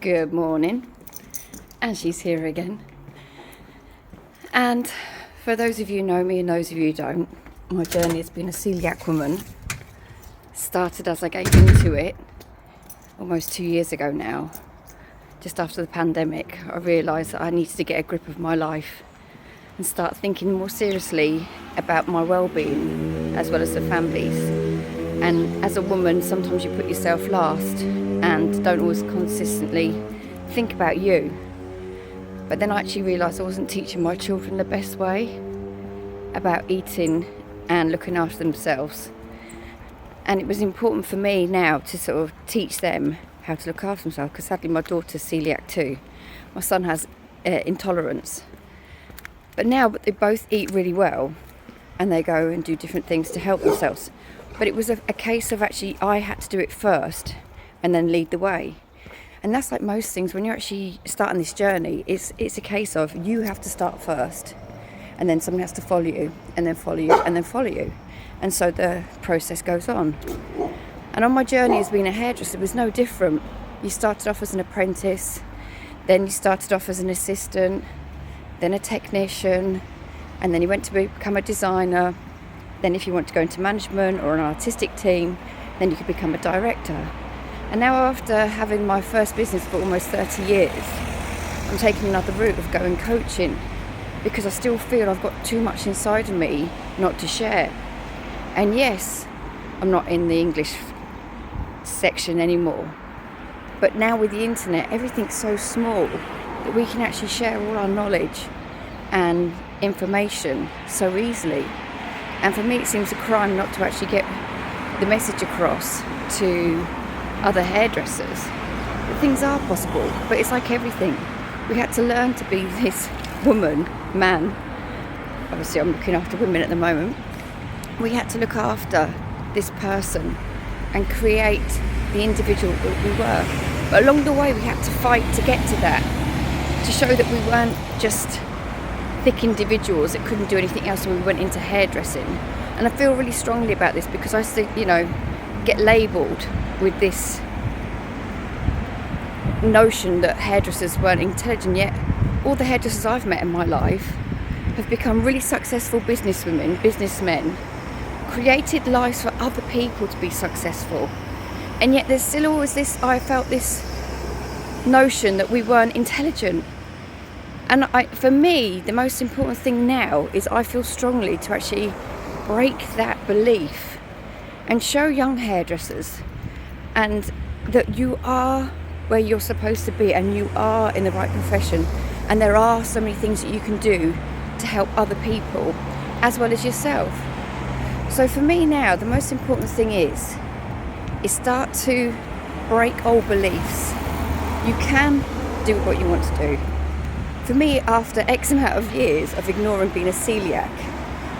Good morning, and she's here again. And for those of you who know me and those of you who don't, my journey has been a celiac woman. Started as I gave into it almost 2 years ago now. Just after the pandemic, I realised that I needed to get a grip of my life and start thinking more seriously about my well-being as well as the families. And as a woman, sometimes you put yourself last and don't always consistently think about you. But then I actually realised I wasn't teaching my children the best way about eating and looking after themselves. And it was important for me now to sort of teach them how to look after themselves, because sadly my daughter's celiac too. My son has intolerance. But now they both eat really well and they go and do different things to help themselves. But it was a case of actually I had to do it first and then lead the way. And that's like most things, when you're actually starting this journey, it's a case of you have to start first and then someone has to follow you and then follow you and then follow you. And so the process goes on. And on my journey as being a hairdresser, it was no different. You started off as an apprentice, then you started off as an assistant, then a technician, and then you went to become a designer. Then if you want to go into management or an artistic team, then you could become a director. And now after having my first business for almost 30 years, I'm taking another route of going coaching, because I still feel I've got too much inside of me not to share. And yes, I'm not in the English section anymore. But now with the internet, everything's so small that we can actually share all our knowledge and information so easily. And for me, it seems a crime not to actually get the message across to other hairdressers that things are possible. But it's like everything. We had to learn to be this woman, man. Obviously, I'm looking after women at the moment. We had to look after this person and create the individual that we were. But along the way, we had to fight to get to that, to show that we weren't just thick individuals that couldn't do anything else when we went into hairdressing. And I feel really strongly about this because I still, get labelled with this notion that hairdressers weren't intelligent, yet all the hairdressers I've met in my life have become really successful businesswomen, businessmen, created lives for other people to be successful. And yet there's still always I felt this notion that we weren't intelligent. And for me, the most important thing now is I feel strongly to actually break that belief and show young hairdressers and that you are where you're supposed to be and you are in the right profession, and there are so many things that you can do to help other people as well as yourself. So for me now, the most important thing is start to break old beliefs. You can do what you want to do. For me, after X amount of years of ignoring being a celiac,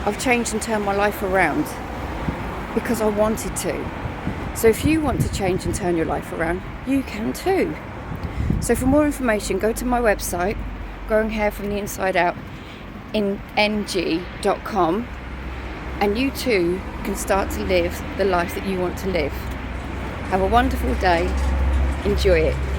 I've changed and turned my life around because I wanted to. So if you want to change and turn your life around, you can too. So for more information, go to my website, Growing Hair from the Inside Out in ng.com, and you too can start to live the life that you want to live. Have a wonderful day. Enjoy it.